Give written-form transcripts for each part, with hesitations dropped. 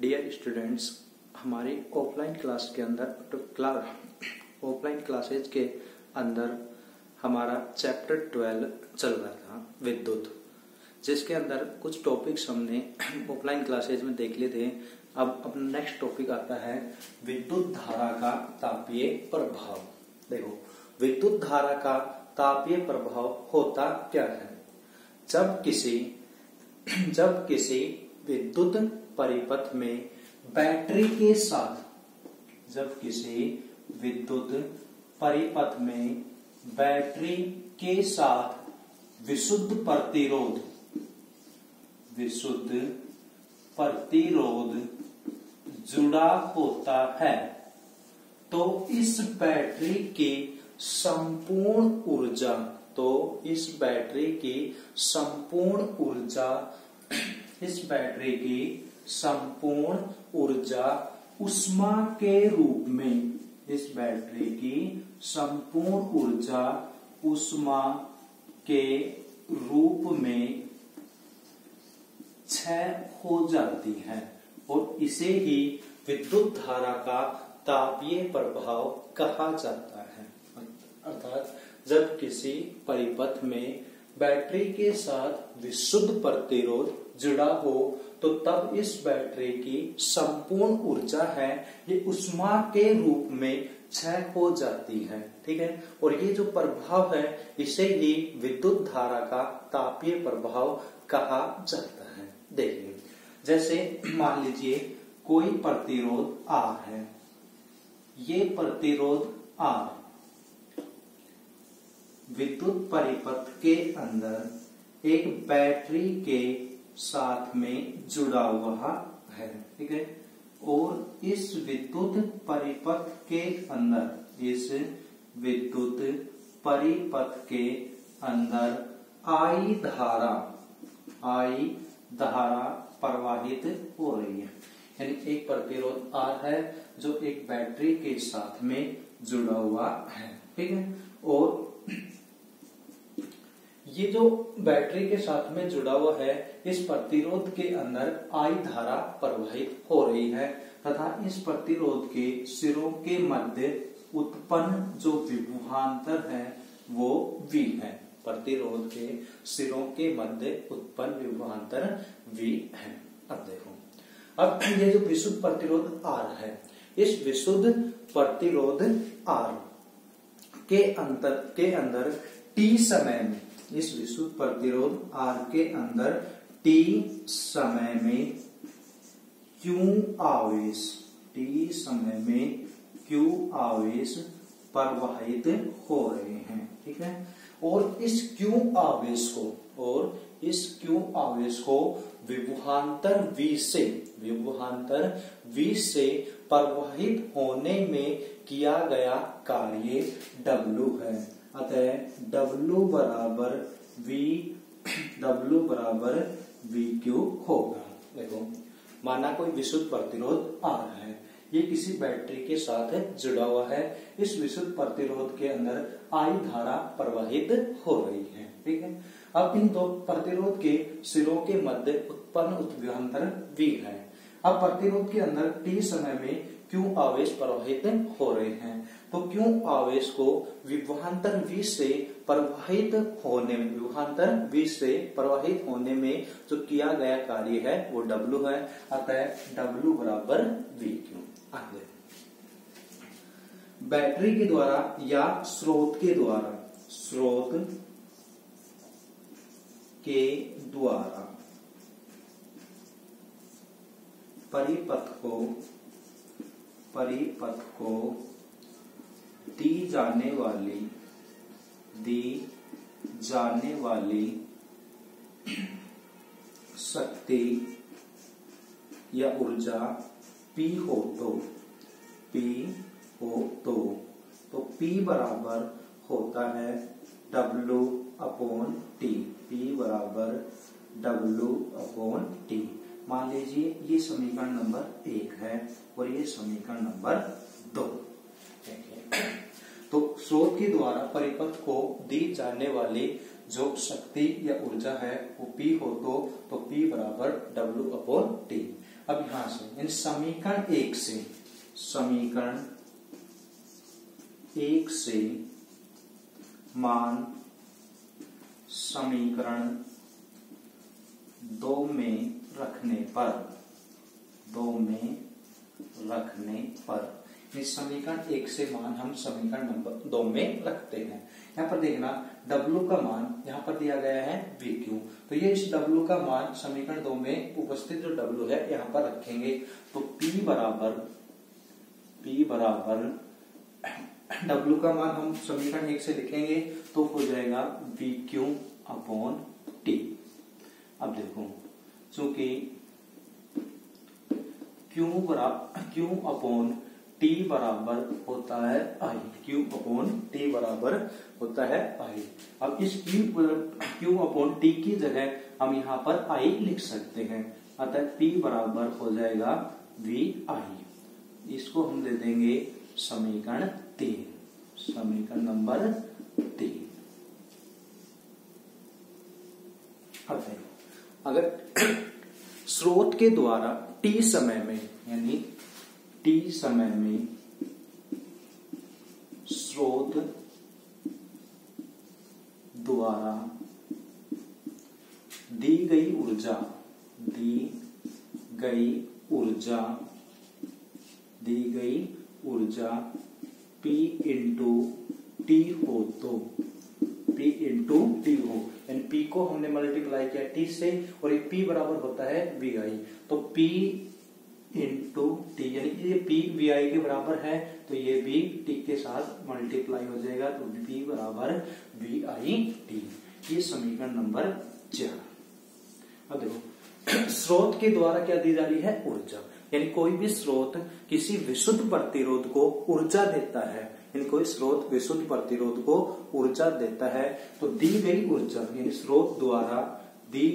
Dear students, हमारी offline class के अंदर ऑफलाइन क्लासेज के अंदर हमारा चैप्टर 12 चल रहा था विद्युत, जिसके अंदर कुछ टॉपिक्स हमने ऑफलाइन क्लासेज में देख लिए थे। अब अपना नेक्स्ट टॉपिक आता है विद्युत धारा का तापीय प्रभाव। देखो, विद्युत धारा का तापीय प्रभाव होता क्या है? जब किसी विद्युत परिपथ में बैटरी के साथ विशुद्ध प्रतिरोध जुड़ा होता है, तो इस बैटरी की संपूर्ण ऊर्जा उष्मा के रूप में क्षय हो जाती है, और इसे ही विद्युत धारा का तापीय प्रभाव कहा जाता है। अर्थात जब किसी परिपथ में बैटरी के साथ विशुद्ध प्रतिरोध जुड़ा हो, तो तब इस बैटरी की संपूर्ण ऊर्जा है ये उष्मा के रूप में क्षय हो जाती है। ठीक है, और ये जो प्रभाव है इसे ही विद्युत धारा का तापीय प्रभाव कहा जाता है। देखिए, जैसे मान लीजिए कोई प्रतिरोध R है, ये प्रतिरोध R विद्युत परिपथ के अंदर एक बैटरी के साथ में जुड़ा हुआ है। ठीक है, और इस विद्युत परिपथ के अंदर I धारा प्रवाहित हो रही है। यानी एक प्रतिरोध R है जो एक बैटरी के साथ में जुड़ा हुआ है। ठीक है, और ये जो बैटरी के साथ में जुड़ा हुआ है, इस प्रतिरोध के अंदर I धारा प्रवाहित हो रही है, तथा इस प्रतिरोध के सिरों के मध्य उत्पन्न जो विभवांतर है वो V है। प्रतिरोध के सिरों के मध्य उत्पन्न विभवांतर V है। अब देखो, अब ये जो विशुद्ध प्रतिरोध R है, इस विशुद्ध प्रतिरोध R के अंदर T समय में, इस विशुद्ध प्रतिरोध R के अंदर T समय में Q आवेश प्रवाहित हो रहे हैं। ठीक है, और इस Q आवेश को विभवांतर V से प्रवाहित होने में किया गया कार्य W है। अतः W बराबर VQ होगा। देखो, माना कोई विशुद्ध प्रतिरोध R है, ये किसी बैटरी के साथ जुड़ा हुआ है। इस विशुद्ध प्रतिरोध के अंदर I धारा प्रवाहित हो रही है। ठीक है, अब इन दो प्रतिरोध के सिरों के मध्य उत्पन्न विभवांतर V है। अब प्रतिरोध के अंदर T समय में Q आवेश प्रवाहित हो रहे हैं, तो Q आवेश को विभवांतर V से प्रवाहित होने में जो किया गया कार्य है वो W है। अतः W बराबर VQ। आगे, बैटरी के द्वारा या स्रोत के द्वारा परिपथ को दी जाने वाली शक्ति या ऊर्जा P हो तो P बराबर होता है W/T। P बराबर W/T। मान लीजिए ये समीकरण नंबर 1 है और ये समीकरण नंबर 2। तो स्रोत के द्वारा परिपथ को दी जाने वाली जो शक्ति या ऊर्जा है वो P हो तो P बराबर W/T। अब यहां से इन समीकरण एक से मान समीकरण 2 में रखने पर इस समीकरण 1 से मान हम समीकरण नंबर 2 में रखते हैं। यहाँ पर देखना W का मान यहाँ पर दिया गया है VQ, तो ये इस W का मान समीकरण 2 में उपस्थित जो W है यहाँ पर रखेंगे। तो P बराबर W का मान हम समीकरण 1 से लिखेंगे तो हो जाएगा VQ अपॉन T। अब देखो चूंकि Q अपॉन T बराबर होता है I, Q अपॉन T बराबर होता है I। अब इस Q अपॉन T की जगह हम यहाँ पर I लिख सकते हैं, अतः P बराबर हो जाएगा VI। इसको हम दे देंगे समीकरण 3, समीकरण नंबर 3। अब अगर स्रोत के द्वारा T समय में, यानी T समय में स्रोत द्वारा दी गई ऊर्जा P इंटू T हो, तो P इंटू T हो, यानी P को हमने मल्टीप्लाई किया T से और ये P बराबर होता है VI, तो P इंटू T, यानी ये P VI के बराबर है तो ये भी T के साथ मल्टीप्लाई हो जाएगा, तो P बराबर VI T। ये समीकरण नंबर 4। अब देखो स्रोत के द्वारा क्या दी जा रही है, ऊर्जा, यानी कोई भी स्रोत किसी विशुद्ध प्रतिरोध को ऊर्जा देता है, यानी कोई स्रोत विशुद्ध प्रतिरोध को ऊर्जा देता है, तो दी गई ऊर्जा यानी स्रोत द्वारा दी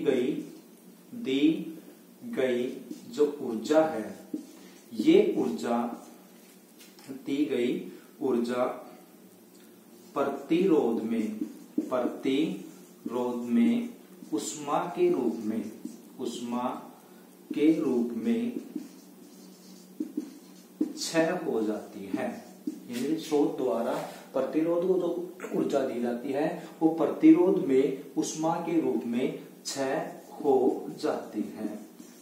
गई जो ऊर्जा है, ये ऊर्जा दी गई ऊर्जा प्रतिरोध में उष्मा के रूप में क्षय हो जाती है। यानी स्रोत द्वारा प्रतिरोध को जो ऊर्जा दी जाती है वो प्रतिरोध में उष्मा के रूप में क्षय हो जाती है।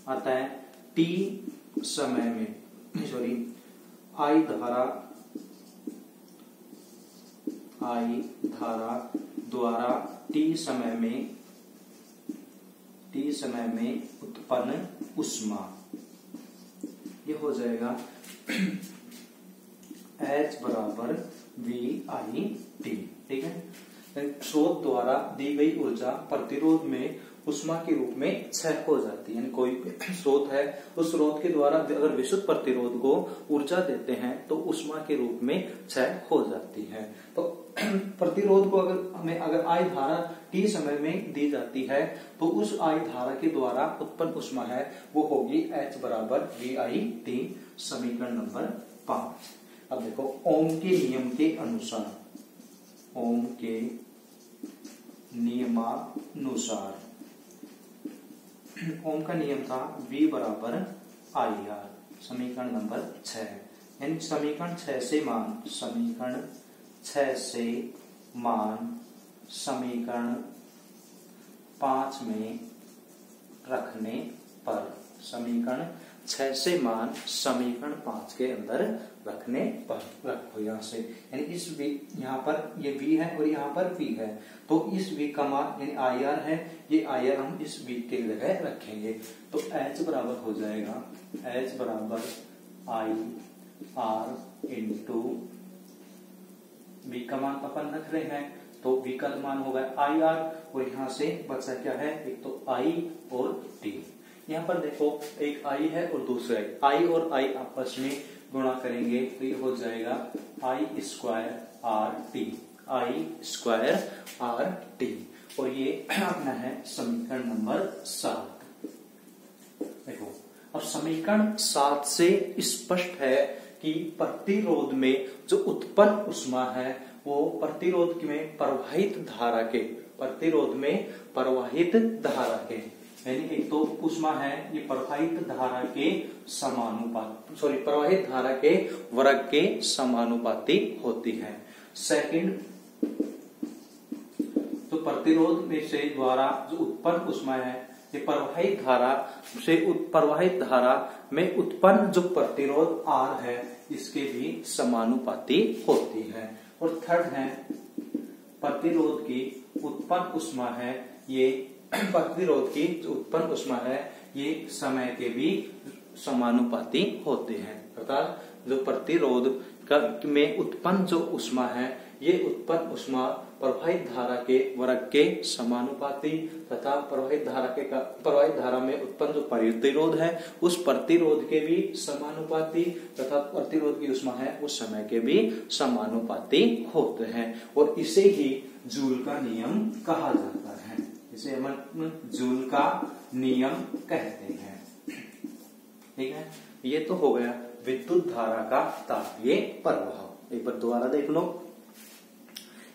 अतः T समय में I धारा द्वारा T समय में उत्पन्न उष्मा, ये हो जाएगा H बराबर VI T। ठीक है, स्रोत द्वारा दी गई ऊर्जा प्रतिरोध में उष्मा के रूप में क्षय हो जाती है, यानी कोई स्रोत है उस स्रोत के द्वारा अगर विशुद्ध प्रतिरोध को ऊर्जा देते हैं तो उष्मा के रूप में क्षय हो जाती है। तो प्रतिरोध को अगर I धारा T समय में दी जाती है तो उस I धारा के द्वारा उत्पन्न उष्मा है वो होगी H बराबर VI T, समीकरण नंबर 5। अब देखो ओम के नियम के अनुसार, ओम के नियमानुसार ओम का नियम था V बराबर IR, समीकरण नंबर 6। यानी समीकरण 6 से मान समीकरण 5 में रखने पर, समीकरण 6 से मान समीकरण 5 के अंदर रखने पर रखो यहाँ से, यानी इस V यहाँ पर ये V है और यहाँ पर V है, तो इस V का मान यानी IR है, ये IR हम इस V के जगह रखेंगे, तो H बराबर हो जाएगा H बराबर IR इंटू V का मान अपन रख रहे हैं तो V का मान होगा IR और यहाँ से बचा क्या है, एक तो I और T। यहाँ पर देखो एक I है और दूसरा I और I आपस में गुणा करेंगे तो ये हो जाएगा I square RT, I square RT, और ये अपना है समीकरण नंबर 7। देखो अब समीकरण 7 से स्पष्ट है कि प्रतिरोध में जो उत्पन्न उष्मा है वो प्रतिरोध में प्रवाहित धारा के यानी एक तो ऊष्मा है ये प्रवाहित धारा के प्रवाहित धारा के वर्ग के समानुपाती होती है। सेकंड, तो प्रतिरोध में से द्वारा जो उत्पन्न ऊष्मा है ये प्रवाहित धारा में उत्पन्न जो प्रतिरोध R है इसके भी समानुपाती होती है। और थर्ड है, प्रतिरोध की उत्पन्न ऊष्मा है ये प्रतिरोध की जो उत्पन्न ऊष्मा है ये समय के भी समानुपाती होते हैं। अर्थात जो प्रतिरोध में उत्पन्न जो ऊष्मा है ये उत्पन्न ऊष्मा प्रवाहित धारा के वर्ग के समानुपाती तथा प्रवाहित धारा में उत्पन्न जो प्रतिरोध है उस प्रतिरोध के भी समानुपाती तथा प्रतिरोध की ऊष्मा है उस समय के भी समानुपाती होते हैं। और इसे ही जूल का नियम कहा जाता है। इसे हम जूल का नियम कहते हैं। ठीक है, ये तो हो गया विद्युत धारा का तापीय प्रभाव। एक बार दोबारा देख लो।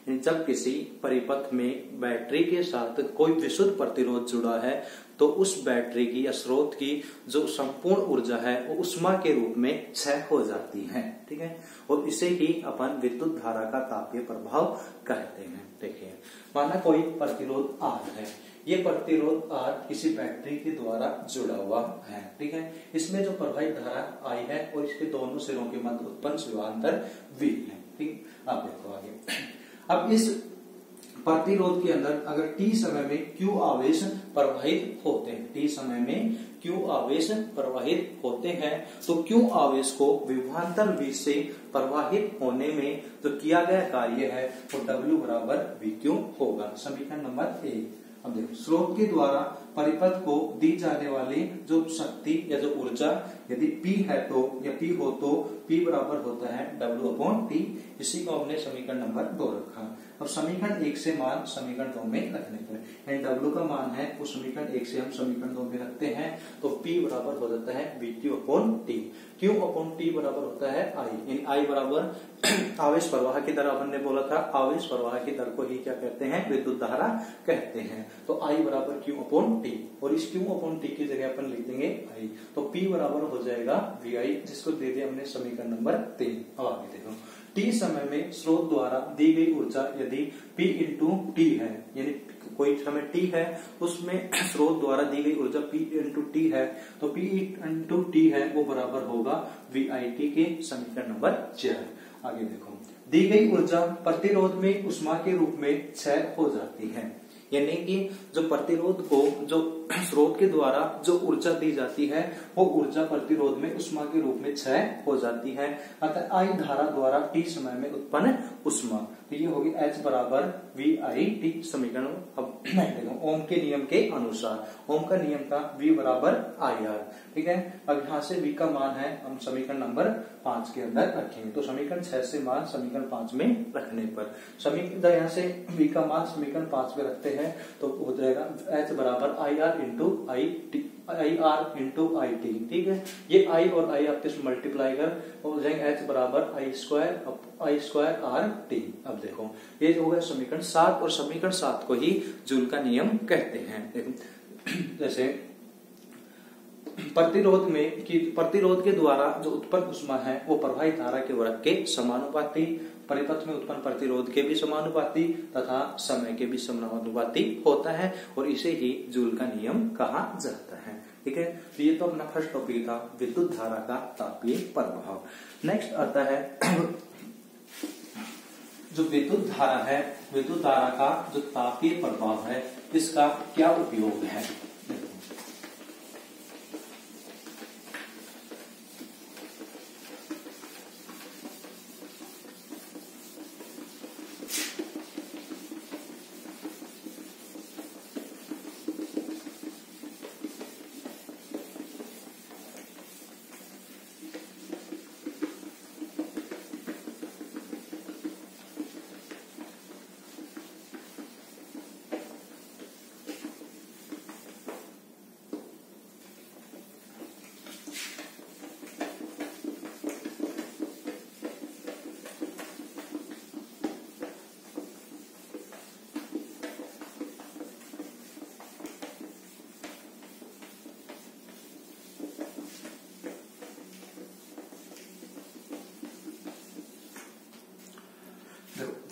जब किसी परिपथ में बैटरी के साथ कोई विशुद्ध प्रतिरोध जुड़ा है तो उस बैटरी की या स्रोत की जो संपूर्ण ऊर्जा है वो ऊष्मा के रूप में क्षय हो जाती है। ठीक है, और इसे ही अपन विद्युत धारा का तापीय प्रभाव कहते हैं। देखिए, माना कोई प्रतिरोध R है, ये प्रतिरोध R किसी बैटरी के द्वारा जुड़ा हुआ है। ठीक है, इसमें जो प्रवाहित धारा I है और इसके दोनों सिरों के मध्य उत्पन्न विभवांतर V है। ठीक, अब देखो आगे। अब इस प्रतिरोध के अंदर अगर T समय में Q आवेश प्रवाहित होते हैं, T समय में Q आवेश प्रवाहित होते हैं तो Q आवेश को विभवांतर V से प्रवाहित होने में जो किया गया कार्य है वो W बराबर VQ होगा। समीकरण नंबर 1। अब देखो, स्रोत के द्वारा परिपथ को दी जाने वाली जो शक्ति या जो ऊर्जा यदि P है तो या P हो तो P बराबर होता है W/T। इसी को हमने समीकरण नंबर 2 रखा। अब समीकरण 1 से मान समीकरण 2 में रखने पर यानी W का मान है वो समीकरण 1 से हम समीकरण 2 में रखते हैं तो P बराबर हो जाता है VQ/T। Q/T बराबर होता है I, यानी I बराबर आवेश प्रवाह की दर। अपन ने बोला था आवेश प्रवाह की दर को ही क्या कहते हैं, विद्युत धारा कहते हैं। तो I बराबर Q/T और इस Q/T की जगह अपन लिख देंगे I, तो P बराबर हो जाएगा VI, जिसको दे दिया हमने समीकरण नंबर 3। अब आगे देखो, T समय में स्रोत द्वारा दी गई ऊर्जा यदि P/T है, यानी कोई समय T है उसमें स्रोत द्वारा दी गई ऊर्जा P/T है तो P/T है वो बराबर होगा VIT के समीकरण नंबर 4। आगे देखो, दी गई ऊर्जा प्रतिरोध में ऊष्मा के रूप में क्षय हो जाती है, यानी कि जो प्रतिरोध को जो स्रोत के द्वारा जो ऊर्जा दी जाती है वो ऊर्जा प्रतिरोध में ऊष्मा के रूप में क्षय हो जाती है। अतः I धारा द्वारा T समय में उत्पन्न ऊष्मा, तो ये होगी H बराबर VIT समीकरण। अब देखो, ओम के नियम के अनुसार, ओम का नियम का V बराबर IR। ठीक है, अब यहाँ से V का मान है हम समीकरण नंबर 5 के अंदर रखेंगे। तो समीकरण 6 से मान समीकरण 5 में रखने पर समीकरण यहाँ से V का मान समीकरण 5 में रखते हैं तो हो जाएगा H बराबर IR इंटू IT। ठीक है, ये I और I आपस में मल्टीप्लाई कर हो जाएंगे H बराबर I स्क्वायर RT। अब देखो, ये हो गया समीकरण 7 और समीकरण 7 को ही जूल का नियम कहते हैं। देखो, जैसे प्रतिरोध के द्वारा जो उत्पन्न ऊष्मा है वो प्रवाहित धारा के वर्ग के समानुपाती, परिपथ में उत्पन्न प्रतिरोध के भी समानुपाती तथा समय के भी समानुपाती होता है और इसे ही जूल का नियम कहा जाता है। ठीक है, तो ये तो अपना फर्स्ट टॉपिक था विद्युत धारा का तापीय प्रभाव। नेक्स्ट आता है जो विद्युत धारा है, विद्युत धारा का जो तापीय प्रभाव है इसका क्या उपयोग है।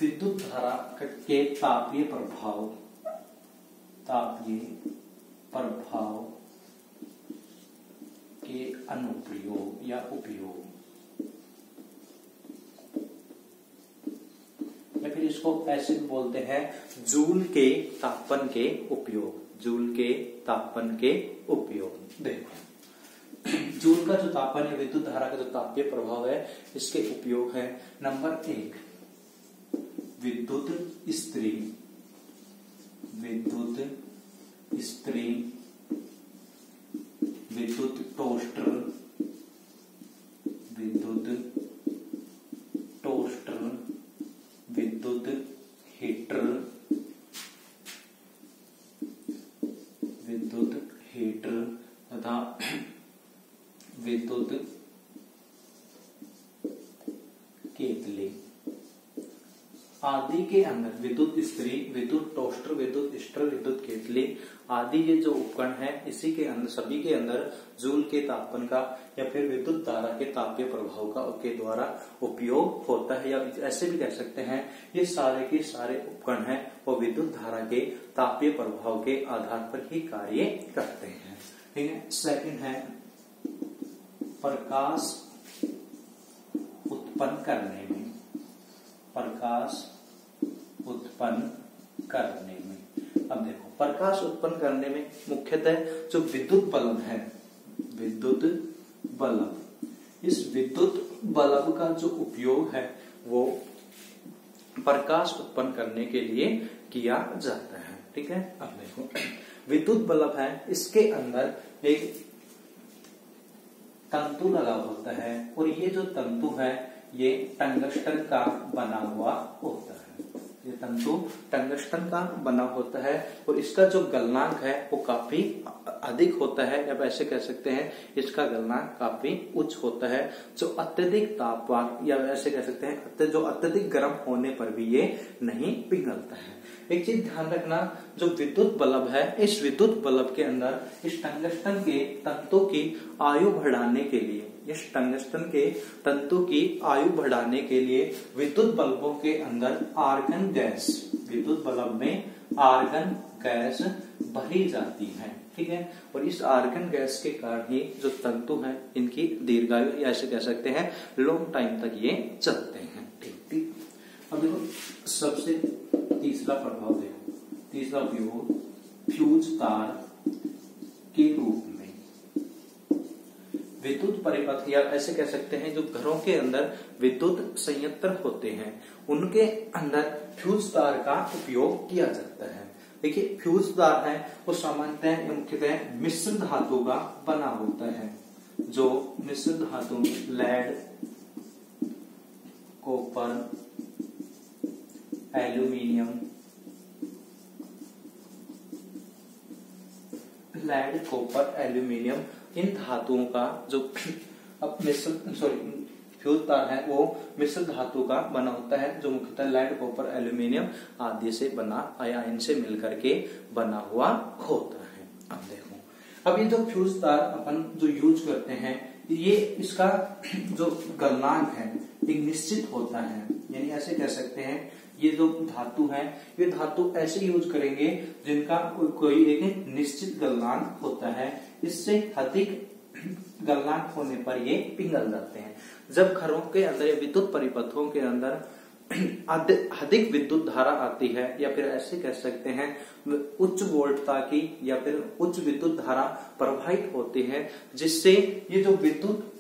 विद्युत धारा के तापीय प्रभाव के अनुप्रयोग या उपयोग, या फिर इसको ऐसे भी बोलते हैं जूल के तापन के उपयोग। जूल के तापन के उपयोग। देखो जूल का जो तापन है, विद्युत धारा का जो तापीय प्रभाव है, इसके उपयोग है नंबर 1 विद्युत इस्त्री, विद्युत टोस्टर, विद्युत हीटर, तथा विद्युत केतली आदि के अंदर। विद्युत इस्त्री, विद्युत टोस्टर, विद्युत स्टर, विद्युत केतली आदि ये जो उपकरण है, इसी के अंदर, सभी के अंदर जूल के तापन का या फिर विद्युत धारा के तापीय प्रभाव का के द्वारा उपयोग होता है, या ऐसे भी कह सकते हैं ये सारे के सारे उपकरण हैं वो विद्युत धारा के तापीय प्रभाव के आधार पर ही कार्य करते हैं। ठीक है। सेकंड है प्रकाश उत्पन्न करने में, अब देखो प्रकाश उत्पन्न करने में मुख्यतः जो विद्युत बल्ब है, इस विद्युत बल्ब का जो उपयोग है वो प्रकाश उत्पन्न करने के लिए किया जाता है। ठीक है। अब देखो विद्युत बल्ब है, इसके अंदर एक तंतु लगा होता है और ये जो तंतु है ये टंगस्टन का बना हुआ होता है। ये तंतु टंगस्टन का बना होता है और इसका जो गलनांक है वो काफी अधिक होता है, या ऐसे कह सकते हैं इसका गलनांक काफी उच्च होता है, जो अत्यधिक तापमान या ऐसे कह सकते हैं जो अत्यधिक गर्म होने पर भी ये नहीं पिघलता है। एक चीज ध्यान रखना, जो विद्युत बल्ब है, इस विद्युत बल्ब के अंदर इस टंगस्टन के तंतु की आयु बढ़ाने के लिए, इस टंगस्टन के तंतु की आयु बढ़ाने के लिए विद्युत बल्बों के अंदर आर्गन गैस, विद्युत बल्ब में आर्गन गैस भरी जाती है। ठीक है। और इस आर्गन गैस के कारण ही जो तंतु हैं इनकी दीर्घायु या ऐसे कह सकते हैं लॉन्ग टाइम तक ये चलते हैं। ठीक। अब देखो सबसे तीसरा प्रभाव देखो, तीसरा उपयोग फ्यूज तार के रूप में, विद्युत परिपथ या ऐसे कह सकते हैं जो घरों के अंदर विद्युत संयंत्र होते हैं उनके अंदर फ्यूज तार का उपयोग किया जाता है। देखिए फ्यूज तार है वो सामान्यतः मुख्यतः मिश्र धातु का बना होता है, जो मिश्र धातु lead, copper, aluminium, lead, copper, aluminium इन धातुओं का जो फ्यूज तार है वो मिश्र धातु का बना होता है, जो मुख्यतः लेड, कॉपर, एल्यूमिनियम आदि से बना या इनसे मिलकर के बना हुआ होता है। अब देखो अब ये जो फ्यूज तार अपन जो यूज करते हैं ये इसका जो गलनांक है एक निश्चित होता है, यानी ऐसे कह सकते हैं ये जो धातु है ये धातु ऐसे यूज करेंगे जिनका कोई एक निश्चित गलनांक होता है, इससे अधिक गलनांक होने पर ये पिघल जाते हैं। जब घरों के अंदर या विद्युत परिपथों के अंदर अधिक विद्युत धारा आती है या फिर ऐसे कह सकते हैं उच्च वोल्टता की या फिर उच्च विद्युत धारा प्रवाहित होती है, जिससे ये जो विद्युत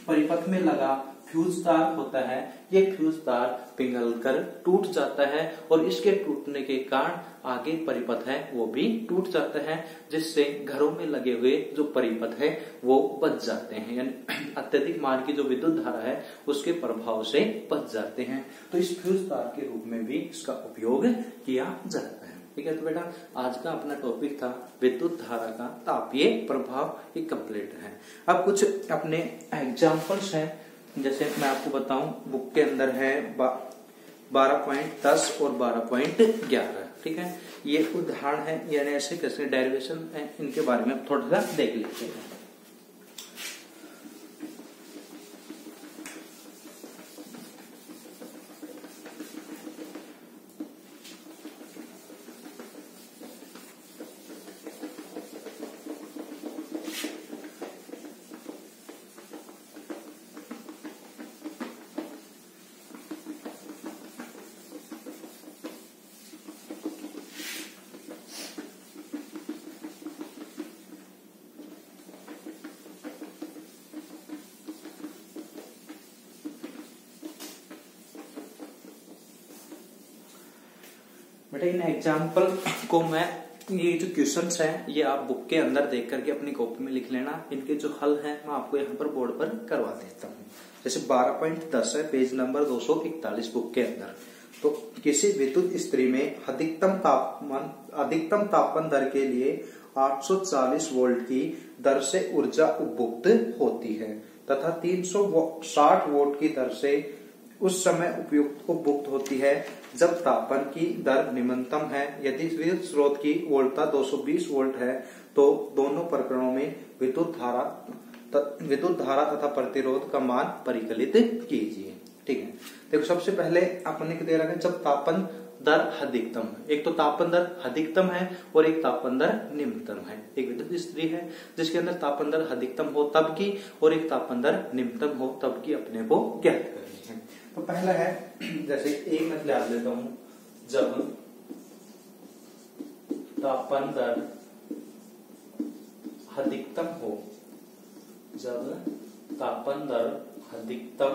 परिपथ में लगा फ्यूज तार होता है ये फ्यूज तार पिघलकर टूट जाता है और इसके टूटने के कारण आगे परिपथ है वो भी टूट जाता है, जिससे घरों में लगे हुए जो परिपथ है वो बच जाते हैं, यानी अत्यधिक मान की जो विद्युत धारा है उसके प्रभाव से बच जाते हैं। तो इस फ्यूज तार के रूप में भी इसका उपयोग किया जाता है। ठीक है। तो बेटा आज का अपना टॉपिक था विद्युत धारा का तापीय प्रभाव, ये कंप्लीट है। अब कुछ अपने एग्जाम्पल्स हैं, जैसे मैं आपको बताऊं बुक के अंदर है 12.10 और 12.11। ठीक है। ये उदाहरण है, यानी ऐसे कैसे डेरिवेशन है इनके बारे में थोड़ा सा देख लेते हैं। बेटा इन एग्जाम्पल को मैं, ये जो क्वेश्चंस हैं ये आप बुक के अंदर देख करके अपनी कॉपी में लिख लेना। इनके जो हल हैं मैं आपको यहाँ पर बोर्ड पर करवा देता हूँ। जैसे 12.10 है, पेज नंबर 241 बुक के अंदर। तो किसी विद्युत स्त्री में अधिकतम तापमान दर के लिए 840 वोल्ट की दर से ऊर्जा उपभुक्त होती है तथा 360 वोल्ट की दर से उस समय उपभुक्त होती है जब तापमान की दर निम्नतम है। यदि विद्युत स्रोत की वोल्टता 220 वोल्ट है तो दोनों प्रकरणों में विद्युत धारा तथा प्रतिरोध का मान परिकलित कीजिए। ठीक है, देखो सबसे पहले अपने को दे रखा है जब तापमान दर अधिकतम है। एक तो तापमान दर अधिकतम है और एक तापमान दर निम्नतम है। एक विद्युत स्त्री है जिसके अंदर तापमान दर अधिकतम हो तब की और एक तापमान दर निम्नतम हो तब की अपने को ज्ञात करनी है। तो पहला है, जैसे एक मैं याद लेता हूं, जब तापमान दर अधिकतम हो, जब तापमान दर अधिकतम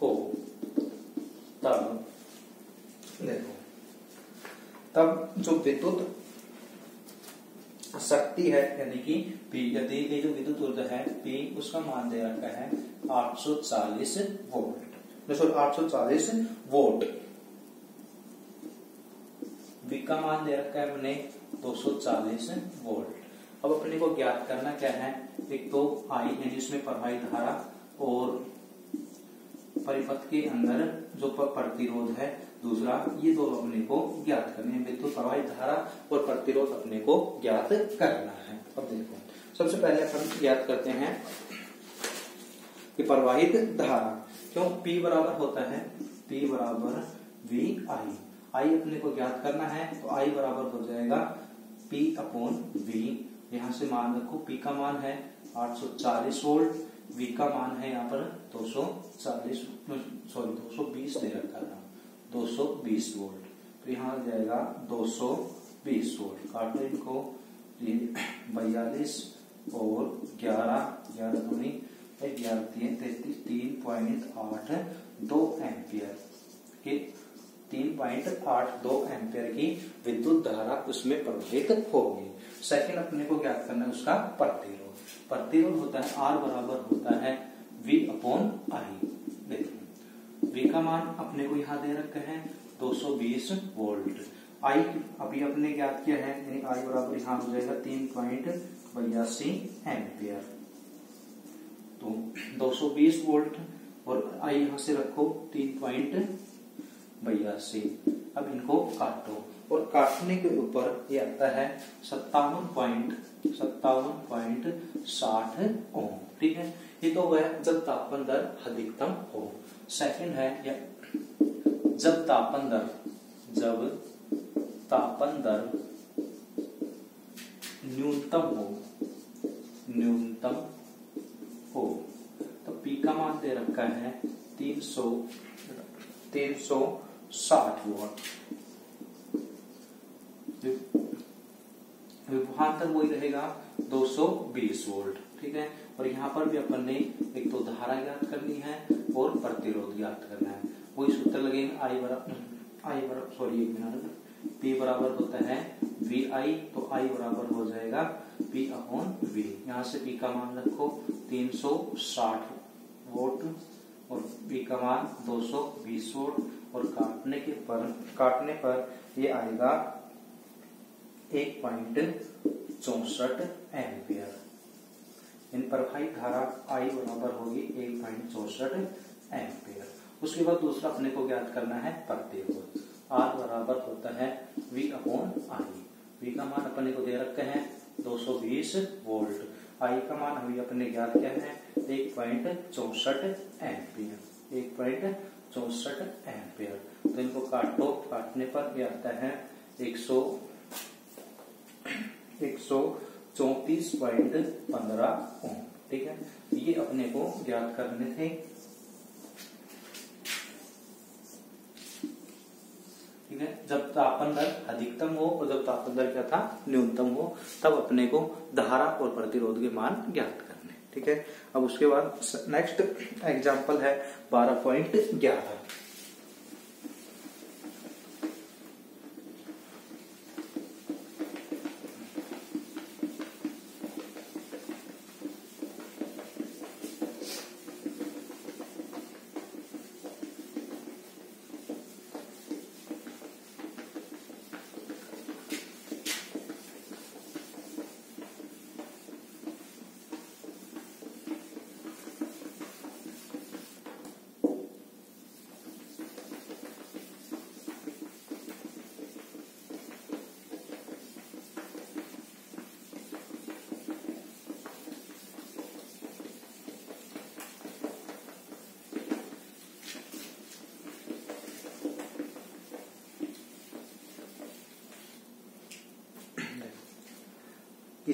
हो तब देखो, तब जो विद्युत शक्ति है यानी कि P, यदि ये जो विद्युत ऊर्जा है P, उसका मान दे रखा है 840 वोल्ट, 840 वोल्ट। V का मान दे रखा है हमने 240 वोल्ट। अब अपने को ज्ञात करना क्या है, एक तो I यानी इसमें प्रवाहित धारा और परिपथ के अंदर जो प्रतिरोध है दूसरा, ये दोनों अपने को ज्ञात करने हैं। विद्युत प्रवाहित धारा और प्रतिरोध अपने को ज्ञात करना है। अब देखो सबसे पहले अपन ज्ञात करते हैं कि प्रवाहित धारा, क्यों P बराबर होता है, P बराबर VI, I अपने को ज्ञात करना है तो I बराबर हो जाएगा P अपॉन V। यहाँ से मान रखो, P का मान है 840 वोल्ट, V का मान है यहाँ पर 220 दे रखा था, 220 वोल्ट। तो यहाँ आ जाएगा 220 वोल्ट। काटो इनको, 42 और 11 दूनी 11 33, 3.82 एम्पियर की 3.82 एम्पियर की विद्युत धारा उसमें प्रवाहित होगी। सेकंड अपने को ज्ञात करना है उसका प्रतिरोध। प्रतिरोध होता है R बराबर होता है V अपॉन I। देखो V का मान अपने को यहाँ दे रखा है 220 वोल्ट। I अभी अपने ज्ञात किया है, यानी I बराबर यहाँ हो जाएगा 3.82 एम्पियर। तो 220 वोल्ट और I यहाँ से रखो 3.82। अब इनको काटो और काटने के ऊपर ये आता है 57.60 ओम। ठीक है, ये तो वह जब तापमान दर अधिकतम हो। सेकंड है या जब तापमान दर न्यूनतम हो तो P का मान दे रखा है 360 वोल्ट। विभवांतर वही रहेगा 220 वोल्ट। ठीक है, और यहाँ पर भी अपन ने एक तो धारा ज्ञात करनी है और प्रतिरोध ज्ञात करना है। वही सूत्र लगेगा, P बराबर होता है VI, तो I बराबर हो जाएगा P अपॉन V। यहाँ से P का मान रखो 360 वोल्ट और V का मान 220 वोल्ट और काटने पर ये आएगा 1.64 एम्पियर। इन प्रवाहित धारा I बराबर होगी 1.64 एम्पियर। उसके बाद दूसरा अपने को ज्ञात करना है प्रतिरोध। R बराबर होता है V अपॉन I। V का मान अपने को दे रखे हैं 220 वोल्ट। I का मान अभी अपने ज्ञात किया है 1.64 एम्पियर, 1.64 एम्पियर। तो इनको काटो, काटने पर ये आता है 134.15 ओम। ठीक है, ये अपने को ज्ञात करने थे। ठीक है, जब तापमान दर अधिकतम हो और जब तापमान दर क्या था, न्यूनतम हो, तब अपने को धारा और प्रतिरोध के मान ज्ञात करने। ठीक है, अब उसके बाद नेक्स्ट एग्जांपल है 12.11।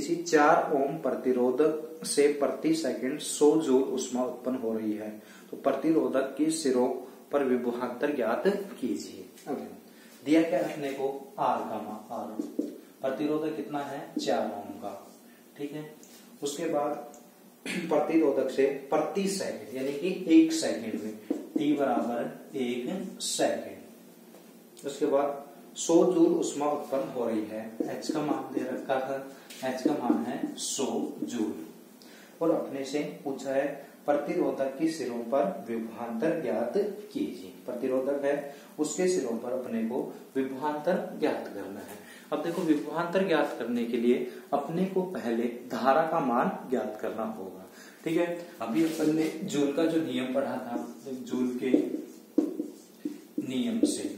किसी 4 ओम प्रतिरोधक से प्रति सेकंड 100 जूल ऊष्मा उत्पन्न हो रही है तो प्रतिरोधक के सिरों पर विभवांतर ज्ञात कीजिए। अब दिया क्या अपने को आर का मान, आर प्रतिरोधक कितना है 4 ओम का, ठीक है। उसके बाद प्रतिरोधक से प्रति सेकंड यानी कि 1 सेकंड में टी बराबर 1 सेकंड। उसके बाद 100 जूल ऊष्मा उत्पन्न हो रही है, एच का मान दे रखा था, एच का मान है 100 जूल। और अपने से पूछा है प्रतिरोधक के सिरों पर विभवांतर ज्ञात कीजिए। प्रतिरोधक है उसके सिरों पर अपने को विभवांतर ज्ञात करना है। अब देखो विभवांतर ज्ञात करने के लिए अपने को पहले धारा का मान ज्ञात करना होगा, ठीक है। अभी अपन ने जूल का जो नियम पढ़ा था, जूल के नियम से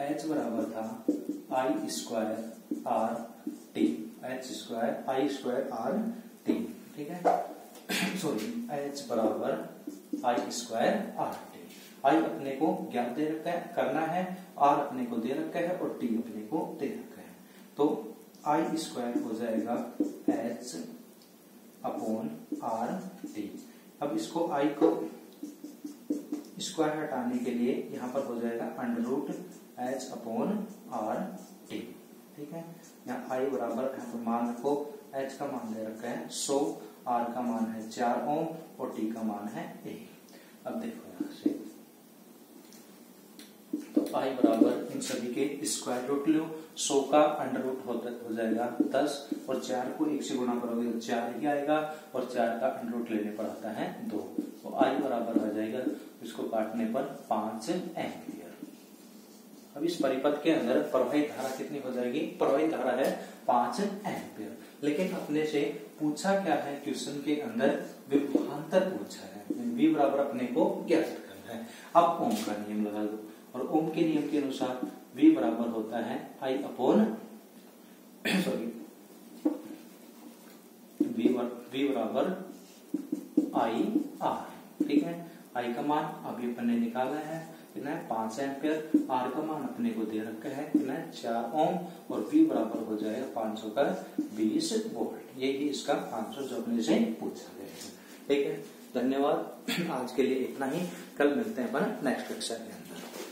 H बराबर था I square R T, H square I square R T, ठीक है। सॉरी, H बराबर I square R T. I अपने को ज्ञात दे रखा है, करना है, आर अपने को दे रखा है और टी अपने को दे रखा है। तो आई स्क्वायर हो जाएगा H अपॉन आर टी। अब इसको आई को स्क्वायर हटाने के लिए यहाँ पर हो जाएगा under root H upon R T, ठीक है। यहाँ आई बराबर यहाँ पर मान रखो, H का मान दे रखा है 100, R का मान है 4 ओम और T का मान है 1। अब देखो यहाँ से तो I बराबर इन सभी के स्क्वायर रूट लो, 100 का अंडर रूट हो जाएगा 10 और 4 को 1 से गुणा करोगे तो 4 ही आएगा और 4 का अंडर रूट लेने पर आता है 2। तो I बराबर आ जाएगा, इसको काटने पर 5 एम्पियर। अब इस परिपथ के अंदर प्रवाहित धारा कितनी हो जाएगी? प्रवाहित धारा है 5 एम्पियर। लेकिन अपने से पूछा क्या है क्वेश्चन के अंदर? विभवांतर पूछा है, V बराबर अपने को ज्ञात करना है। अब ओम का नियम लगा दो और ओम के नियम के अनुसार V बराबर होता है I अपॉन सॉरी V बराबर आई आर, ठीक है। I का मान अभी अपन ने निकाला है कितना है 5 एम्पियर, R का मान अपने को दे रखा है कितना है 4 ओम और V बराबर हो जाएगा 500 का 20 वोल्ट। यही इसका आंसर जो अपने से पूछा गया है, ठीक है। धन्यवाद, आज के लिए इतना ही। कल मिलते हैं अपन नेक्स्ट कक्षा के अंदर।